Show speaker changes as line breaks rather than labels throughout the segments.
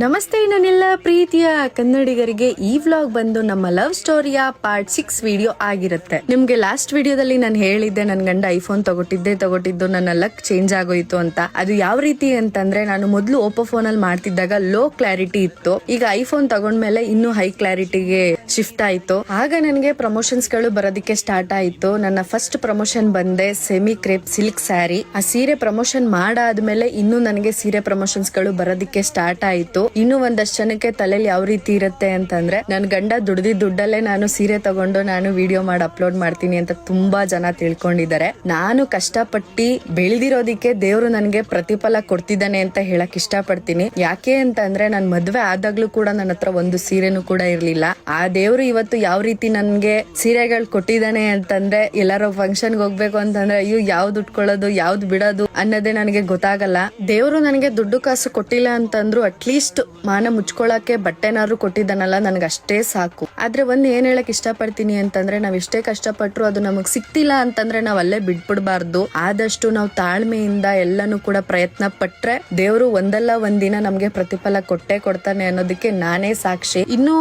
ನಮಸ್ತೆ ನನ್ನೆಲ್ಲ ಪ್ರೀತಿಯ ಕನ್ನಡಿಗರಿಗೆ ಈ ವ್ಲಾಗ್ ಬಂದು ನಮ್ಮ ಲವ್ ಸ್ಟೋರಿಯ ಪಾರ್ಟ್ 6 ವಿಡಿಯೋ ಆಗಿರುತ್ತೆ. ನಿಮ್ಗೆ ಲಾಸ್ಟ್ ವಿಡಿಯೋದಲ್ಲಿ ನಾನು ಹೇಳಿದ್ದೆ ನನ್ ಗಂಡ ಐಫೋನ್ ತಗೊಟ್ಟಿದ್ದು ನನ್ನ ಲಕ್ ಚೇಂಜ್ ಆಗೋಯ್ತು ಅಂತ. ಅದು ಯಾವ ರೀತಿ ಅಂತಂದ್ರೆ, ನಾನು ಮೊದಲು ಓಪೋ ಫೋನ್ ಅಲ್ಲಿ ಮಾಡ್ತಿದ್ದಾಗ ಲೋ ಕ್ಲಾರಿಟಿ ಇತ್ತು. ಈಗ ಐಫೋನ್ ತಗೊಂಡ್ಮೇಲೆ ಇನ್ನೂ ಹೈ ಕ್ಲಾರಿಟಿಗೆ ಶಿಫ್ಟ್ ಆಯ್ತು. ಆಗ ನನಗೆ ಪ್ರಮೋಷನ್ಸ್ ಗಳು ಬರೋದಕ್ಕೆ ಸ್ಟಾರ್ಟ್ ಆಯ್ತು. ನನ್ನ ಫಸ್ಟ್ ಪ್ರಮೋಷನ್ ಬಂದೆ ಸೆಮಿ ಕ್ರೇಪ್ ಸಿಲ್ಕ್ ಸ್ಯಾರಿ. ಆ ಸೀರೆ ಪ್ರಮೋಷನ್ ಮಾಡಾದ್ಮೇಲೆ ಇನ್ನು ನನಗೆ ಸೀರೆ ಪ್ರಮೋಷನ್ಸ್ ಗಳು ಬರೋದಕ್ಕೆ ಸ್ಟಾರ್ಟ್ ಆಯ್ತು. ಇನ್ನು ಒಂದಷ್ಟು ಜನಕ್ಕೆ ತಲೆಯಲ್ಲಿ ಯಾವ ರೀತಿ ಇರುತ್ತೆ ಅಂತಂದ್ರೆ, ನನ್ ಗಂಡ ದುಡ್ಡಲ್ಲೇ ನಾನು ಸೀರೆ ತಗೊಂಡು ನಾನು ವಿಡಿಯೋ ಮಾಡಿ ಅಪ್ಲೋಡ್ ಮಾಡ್ತೀನಿ ಅಂತ ತುಂಬಾ ಜನ ತಿಳ್ಕೊಂಡಿದ್ದಾರೆ. ನಾನು ಕಷ್ಟಪಟ್ಟಿ ಬೆಳೆದಿರೋದಿಕ್ಕೆ ದೇವ್ರು ನನಗೆ ಪ್ರತಿಫಲ ಕೊಡ್ತಿದ್ದಾನೆ ಅಂತ ಹೇಳಕ್ ಇಷ್ಟಪಡ್ತೀನಿ. ಯಾಕೆ ಅಂತಂದ್ರೆ, ನನ್ ಮದ್ವೆ ಆದಾಗ್ಲೂ ಕೂಡ ನನ್ನ ಹತ್ರ ಒಂದು ಸೀರೆನೂ ಕೂಡ ಇರ್ಲಿಲ್ಲ. ಆ ದೇವ್ರು ಇವತ್ತು ಯಾವ ರೀತಿ ನನ್ಗೆ ಸೀರೆಗಳು ಕೊಟ್ಟಿದ್ದಾನೆ ಅಂತಂದ್ರೆ, ಎಲ್ಲಾರೋ ಫಂಕ್ಷನ್ ಹೋಗ್ಬೇಕು ಅಂತಂದ್ರೆ ಅಯ್ಯೋ ಯಾವ್ದು ಉಟ್ಕೊಳ್ಳೋದು ಯಾವ್ದು ಬಿಡೋದು ಅನ್ನೋದೇ ನನಗೆ ಗೊತ್ತಾಗಲ್ಲ. ದೇವ್ರು ನನಗೆ ದುಡ್ಡು ಕಾಸು ಕೊಟ್ಟಿಲ್ಲ ಅಂತಂದ್ರು ಅಟ್ಲೀಸ್ಟ್ ಮಾನ ಮುಚ್ಕೊಳಕ್ಕೆ ಬಟ್ಟೆನಾದ್ರು ಕೊಟ್ಟಿದ್ದಾನಲ್ಲ, ನನ್ಗೆ ಅಷ್ಟೇ ಸಾಕು. ಆದ್ರೆ ಒಂದ್ ಏನ್ ಹೇಳಕ್ ಇಷ್ಟಪಡ್ತೀನಿ ಅಂತಂದ್ರೆ, ನಾವ್ ಎಷ್ಟೇ ಕಷ್ಟಪಟ್ರು ಅದು ನಮಗ್ ಸಿಕ್ತಿಲ್ಲ ಅಂತಂದ್ರೆ ನಾವ್ ಅಲ್ಲೇ ಬಿಟ್ಬಿಡ್ಬಾರ್ದು. ಆದಷ್ಟು ನಾವು ತಾಳ್ಮೆಯಿಂದ ಎಲ್ಲಾನು ಕೂಡ ಪ್ರಯತ್ನ ಪಟ್ರೆ ದೇವ್ರು ಒಂದಲ್ಲ ಒಂದಿನ ನಮ್ಗೆ ಪ್ರತಿಫಲ ಕೊಟ್ಟೆ ಕೊಡ್ತಾನೆ ಅನ್ನೋದಕ್ಕೆ ನಾನೇ ಸಾಕ್ಷಿ. ಇನ್ನು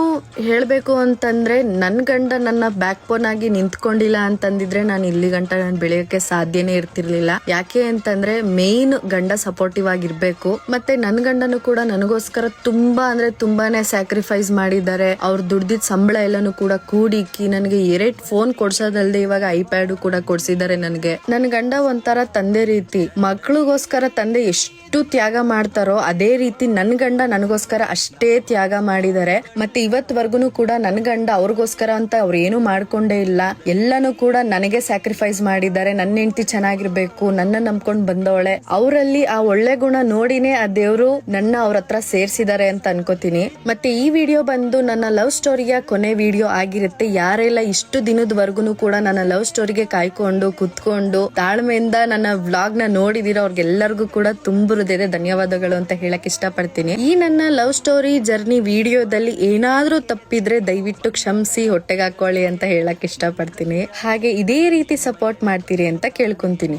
ಹೇಳ್ಬೇಕು ಅಂತಂದ್ರೆ, ನನ್ ಗಂಡ ನನ್ನ ಬ್ಯಾಕ್ ಬೋನ್ ಆಗಿ ನಿಂತ್ಕೊಂಡಿಲ್ಲ ಅಂತಂದಿದ್ರೆ ನಾನು ಇಲ್ಲಿ ಗಂಟ ನಾನು ಬೆಳೆಯಕ್ಕೆ ಸಾಧ್ಯನೇ ಇರ್ತಿರ್ಲಿಲ್ಲ. ಯಾಕೆ ಅಂತಂದ್ರೆ, ಮೇನ್ ಗಂಡ ಸಪೋರ್ಟಿವ್ ಆಗಿರ್ಬೇಕು. ಮತ್ತೆ ನನ್ ಗಂಡನು ಕೂಡ ನನಗೋಸ್ಕರ ತುಂಬಾ ಅಂದ್ರೆ ತುಂಬಾನೇ ಸ್ಯಾಕ್ರಿಫೈಸ್ ಮಾಡಿದ್ದಾರೆ. ಅವ್ರು ದುಡ್ದಿದ್ ಸಂಬಳ ಎಲ್ಲಾನು ಕೂಡ ಕೂಡಿಕ್ಕಿ ನನಗೆ 2 ಫೋನ್ ಕೊಡ್ಸೋದಲ್ದೆ ಇವಾಗ ಐಪ್ಯಾಡ್ ಕೂಡ ಕೊಡ್ಸಿದ್ದಾರೆ ನನಗೆ. ನನ್ ಗಂಡ ಒಂಥರ ತಂದೆ ರೀತಿ. ಮಕ್ಳಿಗೋಸ್ಕರ ತಂದೆ ಎಷ್ಟು ತ್ಯಾಗ ಮಾಡ್ತಾರೋ ಅದೇ ರೀತಿ ನನ್ ಗಂಡ ನನಗೋಸ್ಕರ ಅಷ್ಟೇ ತ್ಯಾಗ ಮಾಡಿದ್ದಾರೆ. ಮತ್ತೆ ಇವತ್ವರ್ಗುನು ಕೂಡ ನನ್ ಗಂಡ ಅವ್ರಿಗೋಸ್ಕರ ಅಂತ ಅವ್ರು ಏನು ಮಾಡ್ಕೊಂಡೇ ಇಲ್ಲ. ಎಲ್ಲಾನು ಕೂಡ ನನಗೆ ಸ್ಯಾಕ್ರಿಫೈಸ್ ಮಾಡಿದ್ದಾರೆ. ನನ್ನ ಹೆಂಡತಿ ಚೆನ್ನಾಗಿರ್ಬೇಕು, ನನ್ನ ನಂಬ್ಕೊಂಡ್ ಬಂದವಳೆ, ಅವರಲ್ಲಿ ಆ ಒಳ್ಳೆ ಗುಣ ನೋಡಿನೇ ಆ ದೇವ್ರು ನನ್ನ ಅವ್ರ ಹತ್ರ ಸೇರ್ಸಿದ್ದಾರೆ ಅಂತ ಅನ್ಕೋತೀನಿ. ಮತ್ತೆ ಈ ವಿಡಿಯೋ ಬಂದು ನನ್ನ ಲವ್ ಸ್ಟೋರಿಯ ಕೊನೆ ವಿಡಿಯೋ ಆಗಿರುತ್ತೆ. ಯಾರೆಲ್ಲ ಇಷ್ಟು ದಿನದವರೆಗೂ ಕೂಡ ನನ್ನ ಲವ್ ಸ್ಟೋರಿಗೆ ಕಾಯ್ಕೊಂಡು ಕುತ್ಕೊಂಡು ತಾಳ್ಮೆಯಿಂದ ನನ್ನ ವ್ಲಾಗ್ ನ ನೋಡಿದಿರೋ ಅವ್ರಿಗೆಲ್ಲರಿಗೂ ಕೂಡ ತುಂಬ ಹೃದಯದ ಧನ್ಯವಾದಗಳು ಅಂತ ಹೇಳಕ್ ಇಷ್ಟಪಡ್ತೀನಿ. ಈ ನನ್ನ ಲವ್ ಸ್ಟೋರಿ ಜರ್ನಿ ವಿಡಿಯೋದಲ್ಲಿ ಏನಾದ್ರೂ ತಪ್ಪಿದ್ರೆ ದಯವಿಟ್ಟು ಕ್ಷಮಿಸಿ, ಹೊಟ್ಟೆಗೆ ಹಾಕೊಳ್ಳಿ ಅಂತ ಹೇಳಕ್ ಇಷ್ಟಪಡ್ತೀನಿ. ಹಾಗೆ ಇದೇ ರೀತಿ ಸಪೋರ್ಟ್ ಮಾಡ್ತೀರಿ ಅಂತ ಕೇಳ್ಕೊಂತೀನಿ.